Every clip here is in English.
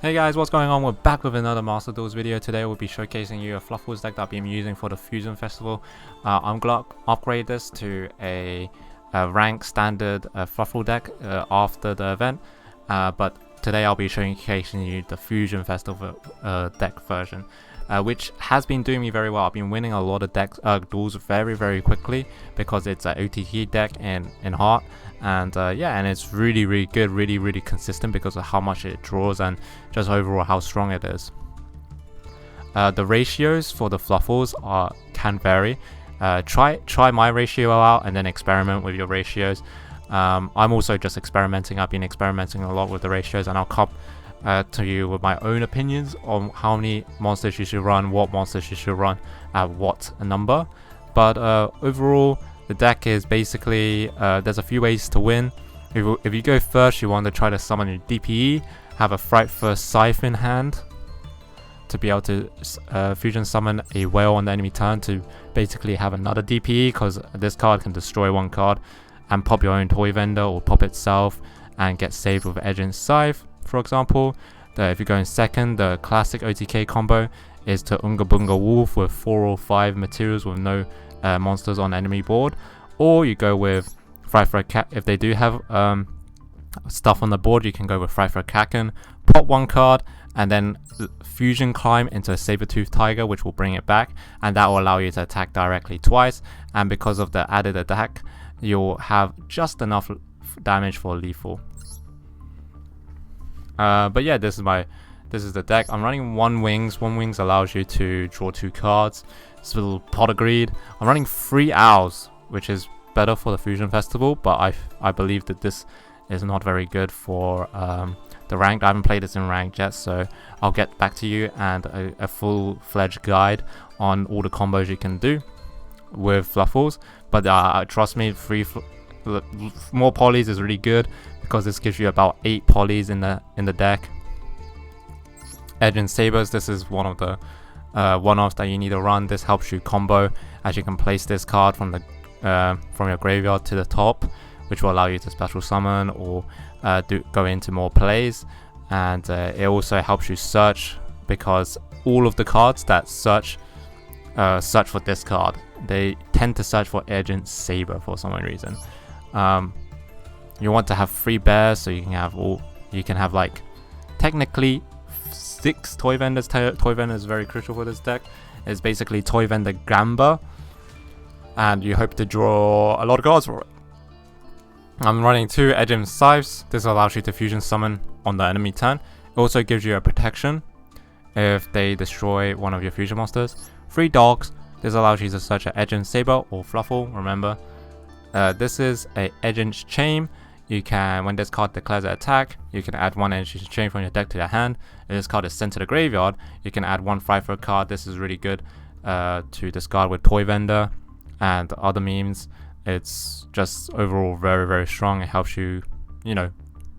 Hey guys, what's going on? We're back with another Master Duels video. Today we'll be showcasing you a Fluffals deck that I've been using for the Fusion Festival. I'm going to upgrade this to a rank standard Fluffal deck after the event. But today I'll be showcasing you the Fusion Festival deck version, which has been doing me very well. I've been winning a lot of duels very quickly because it's an OTK deck in Heart. And yeah, and it's really good, really consistent because of how much it draws and just overall how strong it is. The ratios for the Fluffals can vary. Try my ratio out and then experiment with your ratios. I'm also just experimenting. I've been experimenting a lot with the ratios, and I'll come to you with my own opinions on how many monsters you should run, what monsters you should run at what number. But overall, the deck is basically, there's a few ways to win. If you go first, you want to try to summon your DPE, have a Frightful Scythe in hand to be able to fusion summon a whale on the enemy turn to basically have another DPE, because this card can destroy one card and pop your own toy vendor or pop itself and get saved with Agent Scythe, for example. If you go in second, the classic OTK combo is to Unga Bunga Wolf with 4 or 5 materials with no monsters on enemy board, or you go with Frightful Cat. If they do have stuff on the board, you can go with Frightful Kraken, pop one card, and then fusion climb into a Saber-Tooth Tiger, which will bring it back, and that will allow you to attack directly twice. And because of the added attack, you'll have just enough damage for lethal. But yeah, this is the deck. I'm running one wings. One wings allows you to draw 2 cards. It's a little pot of greed. I'm running 3 owls, which is better for the Fusion Festival, but I believe that this is not very good for the ranked. I haven't played this in ranked yet, so I'll get back to you and a full-fledged guide on all the combos you can do with Fluffals. But trust me, more polys is really good because this gives you about 8 polys in the deck. Edge and Sabers, this is one of the one-offs that you need to run. This helps you combo, as you can place this card from your graveyard to the top, which will allow you to special summon or go into more plays. And it also helps you search, because all of the cards that search for this card, they tend to search for Agent Saber for some reason. You want to have 3 bears, so you can have like technically 6 toy vendors. Toy vendor is very crucial for this deck. It's basically toy vendor Gamba, and you hope to draw a lot of cards for it. I'm running 2 Agent Scythes. This allows you to fusion summon on the enemy turn. It also gives you a protection if they destroy one of your fusion monsters. 3 dogs. This allows you to search an Agent Saber or Fluffal. Remember, this is a Agent Chain. You can, when this card declares an attack, you can add 1 Agent Chain from your deck to your hand. If this card is sent to the graveyard, you can add 1 Frightful card. This is really good to discard with Toy Vendor and other memes. It's just overall very strong. It helps you,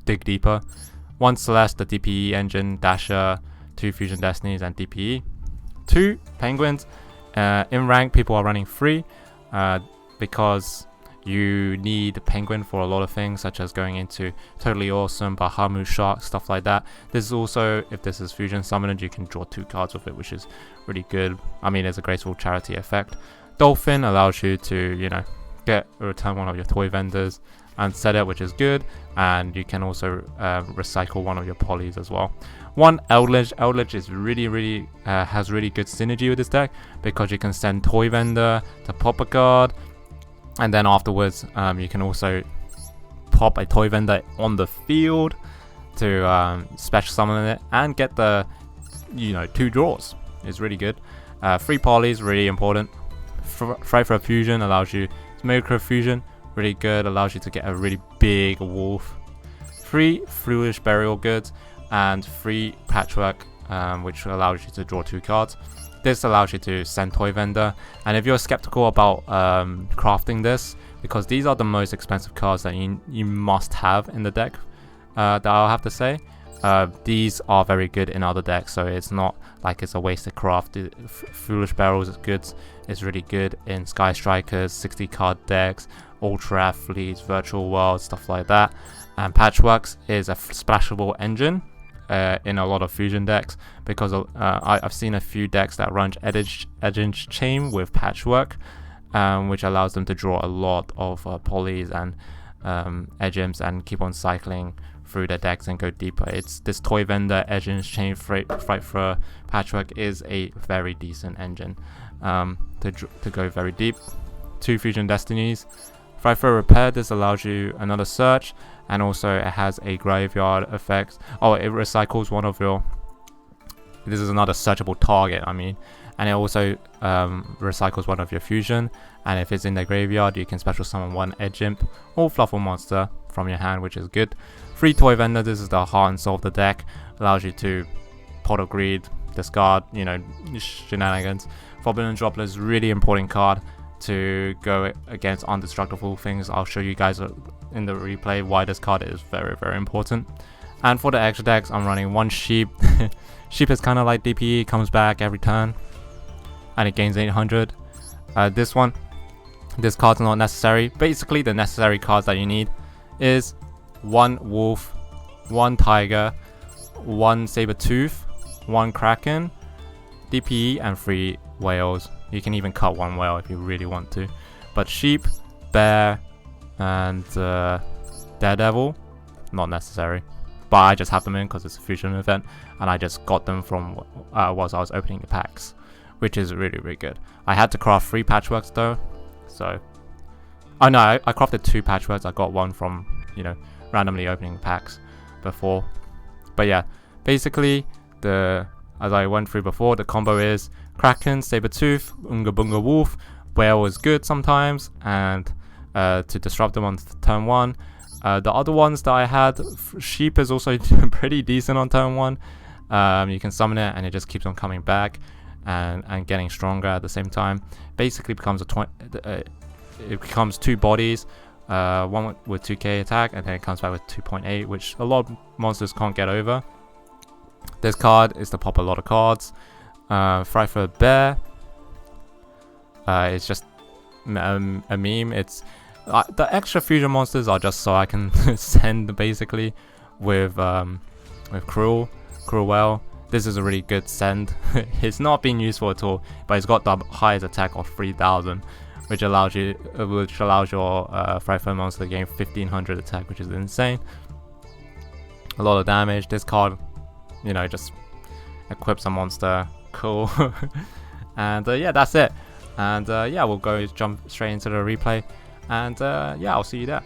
dig deeper. 1 Celeste, the DPE engine, Dasher, 2 Fusion Destinies, and DPE. 2 Penguins. In rank, people are running 3 because you need Penguin for a lot of things, such as going into Totally Awesome, Bahamut Shark, stuff like that. This is also, if this is Fusion Summoned, you can draw 2 cards with it, which is really good. I mean, it's a graceful charity effect. Dolphin allows you to, return one of your toy vendors and set it, which is good. And you can also recycle one of your polys as well. 1 Eldritch. Eldritch is really has really good synergy with this deck, because you can send toy vendor to pop a card, and then afterwards you can also pop a toy vendor on the field to special summon it and get the 2 draws. It's really good. 3 polys, really important. Frightful Fusion allows you to make a fusion, really good, allows you to get a really big wolf. 3 Foolish Burial Goods and 3 Patchwork, which allows you to draw 2 cards. This allows you to send Toy Vendor, and if you're skeptical about crafting this, because these are the most expensive cards that you must have in the deck, that I'll have to say, these are very good in other decks, so it's not like it's a wasted craft. Foolish Barrels Goods is really good in Sky Strikers, 60 card decks, Ultra Athletes, Virtual World, stuff like that. And Patchworks is a splashable engine, in a lot of fusion decks, because I've seen a few decks that run edge chain with patchwork, which allows them to draw a lot of polys and edge imps and keep on cycling through their decks and go deeper. It's this toy vendor edge chain fright for patchwork is a very decent engine to go very deep. 2 fusion destinies. Fright for repair, this allows you another search, and also it has a graveyard effect. Oh, it recycles one of your, this is another searchable target, I mean, and it also recycles one of your fusion, and if it's in the graveyard you can special summon 1 edge imp or fluffal monster from your hand, which is good. 3 toy vendor, this is the heart and soul of the deck, allows you to pot of greed, discard, you know, shenanigans. Forbidden Droplet is really important card to go against undestructible things. I'll show you guys in the replay why this card is very, very important. And for the extra decks, I'm running 1 sheep. Sheep is kind of like DPE, comes back every turn and it gains 800. This card's not necessary. Basically, the necessary cards that you need is 1 wolf, 1 tiger, 1 saber tooth, 1 kraken, DPE, and 3 whales. You can even cut 1 whale if you really want to. But sheep, bear, and daredevil, not necessary. But I just have them in because it's a fusion event, and I just got them from whilst I was opening the packs, which is really, really good. I had to craft 3 patchworks though, so... Oh no, I crafted 2 patchworks. I got 1 from, you know, randomly opening packs before. But yeah, basically, as I went through before, the combo is Kraken, Sabertooth, Unga Bunga Wolf. Whale is good sometimes, and to disrupt them on turn 1. The other ones that I had, Sheep is also pretty decent on turn 1. You can summon it and it just keeps on coming back and getting stronger at the same time. Basically becomes it becomes 2 bodies, 1 with 2k attack, and then it comes back with 2.8, which a lot of monsters can't get over. This card is to pop a lot of cards. Fright for Bear. It's just a meme. It's the extra fusion monsters are just so I can send basically with Cruel Well. This is a really good send. It's not being useful at all, but it's got the highest attack of 3000, which allows your Fright for monster to gain 1500 attack, which is insane. A lot of damage. This card, you know, just equips a monster. Cool. And yeah, that's it. And yeah, we'll jump straight into the replay, and yeah, I'll see you there.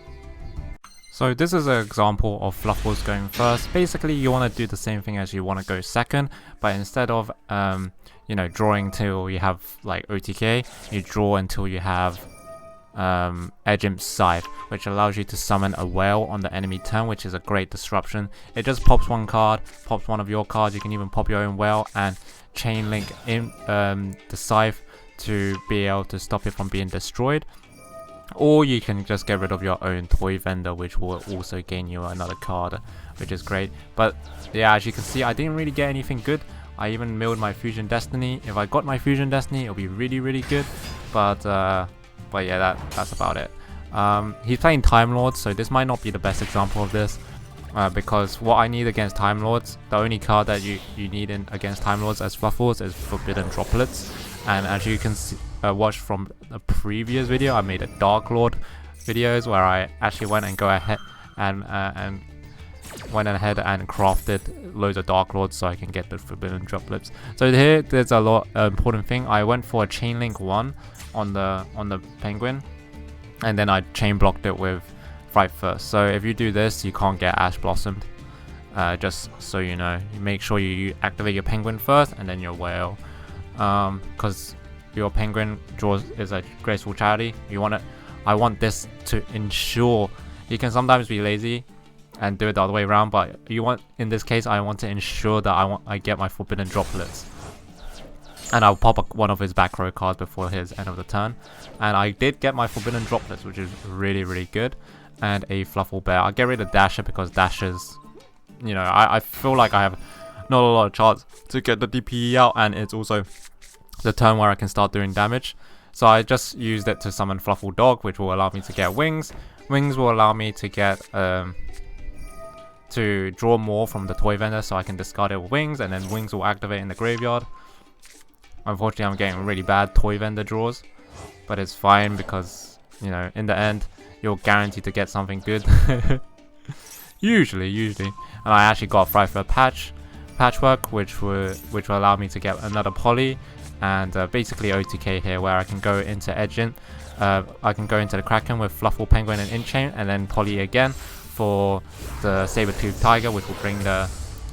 So this is an example of Fluffals going first. Basically, you want to do the same thing as you want to go second, but instead of you know, drawing till you have like OTK, you draw until you have Edge Imp Scythe, which allows you to summon a whale on the enemy turn, which is a great disruption. It just pops 1 card, pops 1 of your cards. You can even pop your own whale and chain link in the Scythe to be able to stop it from being destroyed. Or you can just get rid of your own toy vendor, which will also gain you another card, which is great. But yeah, as you can see, I didn't really get anything good. I even milled my Fusion Destiny. If I got my Fusion Destiny, it'll be really, really good. But yeah, that's about it. He's playing Time Lords, so this might not be the best example of this. Because what I need against Time Lords, the only card that you need against Time Lords as Fluffals is Forbidden Droplets. And as you can see, watch from the previous video, I made a Dark Lord videos where I actually went and crafted loads of Dark Lords so I can get the Forbidden Droplets. So here, there's a lot important thing. I went for a Chain Link 1 on the Penguin, and then I chain blocked it with Fright first. So if you do this, you can't get Ash Blossomed. Just so you know, you make sure you activate your Penguin first and then your Whale, because your Penguin is a graceful charity. I want this to ensure. You can sometimes be lazy and do it the other way around, but in this case, I want to ensure that I get my Forbidden Droplets. And I'll pop one of his back row cards before his end of the turn. And I did get my Forbidden Droplets, which is really, really good. And a Fluffal Bear. I'll get rid of Dasher because Dasher's, you know, I feel like I have not a lot of chance to get the DPE out, and it's also the turn where I can start doing damage. So I just used it to summon Fluffal Dog, which will allow me to get wings. Wings will allow me to get to draw more from the toy vendor so I can discard it with wings, and then wings will activate in the graveyard. Unfortunately, I'm getting really bad toy vendor draws, but it's fine because, you know, in the end, you're guaranteed to get something good. usually. And I actually got Fluffal patchwork, which will allow me to get another poly, and basically OTK here, where I can go into Edgent. I can go into the Kraken with Fluffal, Penguin, and Inchain, and then poly again for the Saber-Tooth Tiger, which will bring the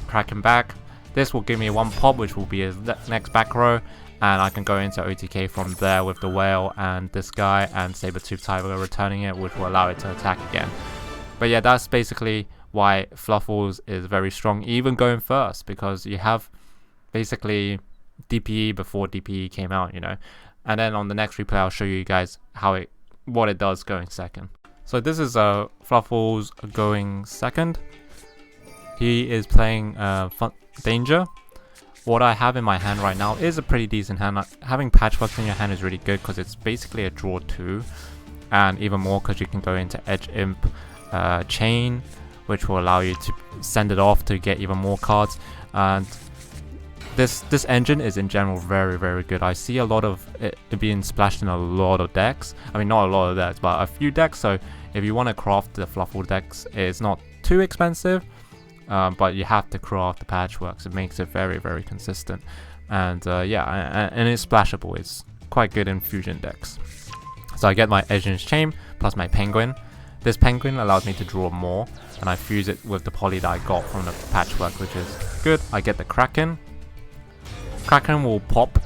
Kraken back. This will give me one pop, which will be his next back row, and I can go into OTK from there with the Whale and this guy, and Saber-Tooth Tiger returning it, which will allow it to attack again. But yeah, that's basically why Fluffals is very strong, even going first, because you have basically DPE before DPE came out, you know. And then on the next replay, I'll show you guys what it does going second. So this is Fluffals going second. He is playing Danger. What I have in my hand right now is a pretty decent hand. Having Patchworks in your hand is really good because it's basically a draw 2, and even more because you can go into Edge Imp Chain, which will allow you to send it off to get even more cards. And this engine is in general very good. I see a lot of it being splashed in a lot of decks. I mean, not a lot of decks, but a few decks. So if you want to craft the Fluffal decks, it's not too expensive, but you have to craft the Patchworks. It makes it very consistent, and yeah, and it's splashable. It's quite good in fusion decks. So I get my Edge Chain plus my Penguin. This Penguin allows me to draw more, and I fuse it with the poly that I got from the Patchwork, which is good. I get the Kraken. Kraken will pop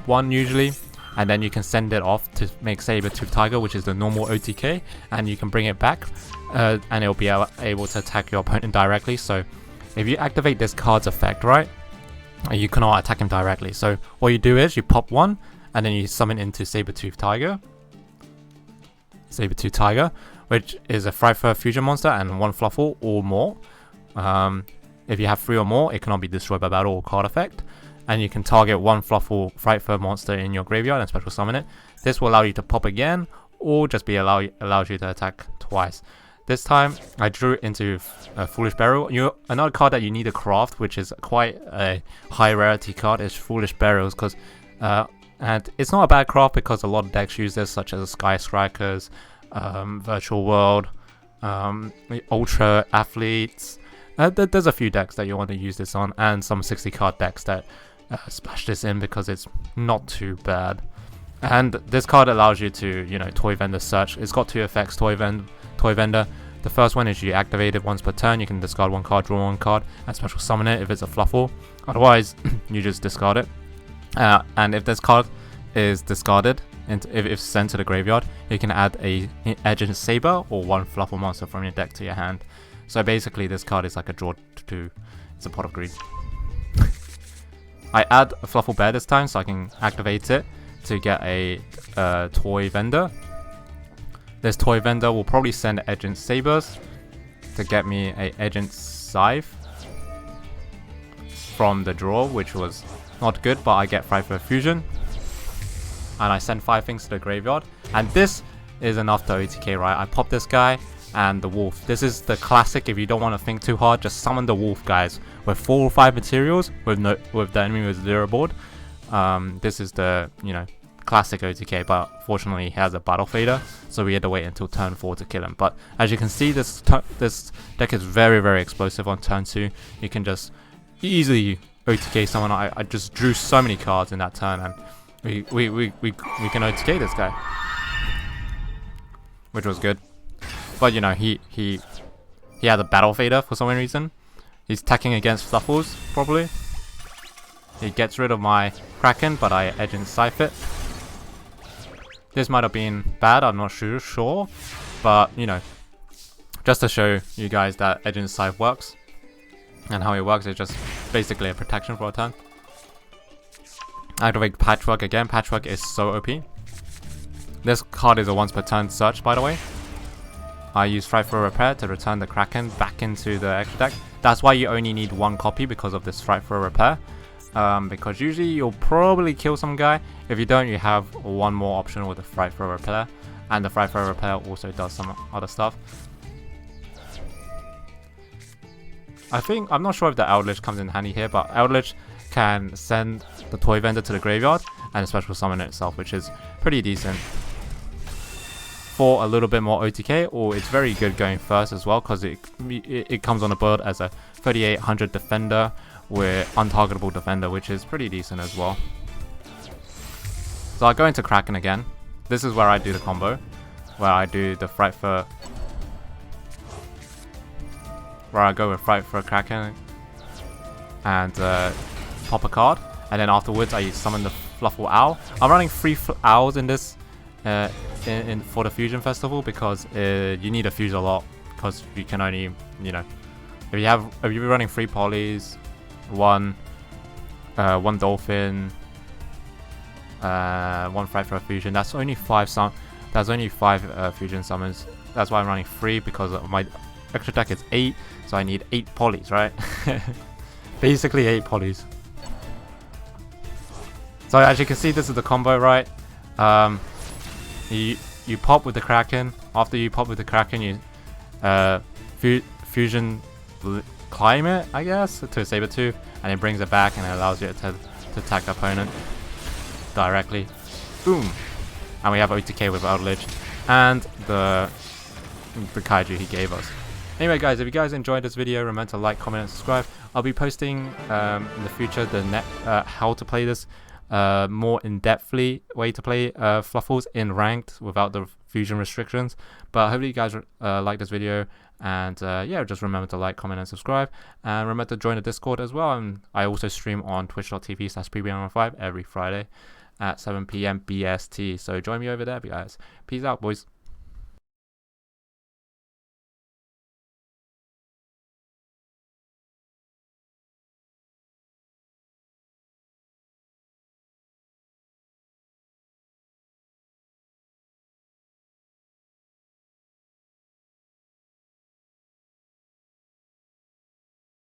one usually, and then you can send it off to make Saber-Tooth Tiger, which is the normal OTK, and you can bring it back, and it'll be able to attack your opponent directly. So if you activate this card's effect, right, you cannot attack him directly. So what you do is you pop one, and then you summon into Saber-Tooth Tiger, which is a Fluffal fusion monster and one Fluffal or more. If you have 3 or more, it cannot be destroyed by battle or card effect. And you can target one Fluffal Fluffal monster in your graveyard and special summon it. This will allow you to pop again, or just allows you to attack twice. This time, I drew into a Foolish Burial. Another card that you need to craft, which is quite a high rarity card, is Foolish Burials, because and it's not a bad craft because a lot of decks use this, such as Sky Strikers, Virtual World, Ultra Athletes. There's a few decks that you want to use this on, and some 60 card decks that splash this in because it's not too bad. And this card allows you to, you know, Toy Vendor search. It's got 2 effects, Toy Vendor. The first one is you activate it once per turn. You can discard 1 card, draw 1 card, and special summon it if it's a Fluffal. Otherwise, you just discard it. And if this card is discarded, and if sent to the graveyard, you can add a Edge Saber or 1 Fluffal monster from your deck to your hand. So basically, this card is like a draw 2. It's a Pot of Greed. I add a Fluffal Bear this time, so I can activate it to get a Toy Vendor. This Toy Vendor will probably send Edge Sabers to get me a Edge Scythe from the draw, which was not good, but I get Fluffal Fusion. And I send 5 things to the graveyard. And this is enough to OTK, right? I pop this guy and the wolf. This is the classic. If you don't want to think too hard, just summon the wolf, guys, with 4 or 5 materials with the enemy with 0 board. This is the, you know, classic OTK, but fortunately he has a battle fader, so we had to wait until turn 4 to kill him. But as you can see, this deck is very explosive on turn 2. You can just easily OTK someone. I just drew so many cards in that turn, and we can OTK this guy, which was good. But you know, he had a battle fader for some reason. He's attacking against Fluffals, probably. He gets rid of my Kraken, but I Edge and Scythe it. This might have been bad, I'm not sure. But, you know, just to show you guys that Edge and Scythe works. And how it works is just basically a protection for a turn. Activate Patchwork again. Patchwork is so OP. This card is a once per turn search, by the way. I use Frightful Repair to return the Kraken back into the extra deck. That's why you only need 1 copy, because of this Frightful Repair. Because usually you'll probably kill some guy. If you don't, you have 1 more option with the Frightful Repair. And the Frightful Repair also does some other stuff. I'm not sure if the Eldritch comes in handy here, but Eldritch can send the toy vendor to the graveyard and a special summon itself, which is pretty decent for a little bit more OTK, or it's very good going first as well, because it comes on a board as a 3800 defender with untargetable defender, which is pretty decent as well. So I'll go into Kraken again. This is where I do the combo, where I do the Fright for... where I go with Fright for Kraken and pop a card, and then afterwards I summon the Fluffal Owl. I'm running 3 owls in this for the Fusion Festival, because you need a fuse a lot, because you can only, you know, if you're running 3 polys, one dolphin, one Fright for a fusion, that's only 5 fusion summons. That's why I'm running 3, because my extra deck is 8, so I need 8 polys, right? Basically 8 polys. So as you can see, this is the combo, right? You pop with the Kraken. After you pop with the Kraken, you fusion climate, I guess, to a Sabertooth, and it brings it back and it allows you to attack the opponent directly. Boom! And we have OTK with Eldritch and the Kaiju he gave us. Anyway guys, if you guys enjoyed this video, remember to like, comment and subscribe. I'll be posting in the future how to play this more in-depthly way to play Fluffals in ranked without the fusion restrictions. But hopefully you guys like this video, and yeah, just remember to like, comment and subscribe, and remember to join the Discord as well. And I also stream on twitch.tv/PBN15 every Friday at 7 PM BST, so join me over there guys. Peace out boys.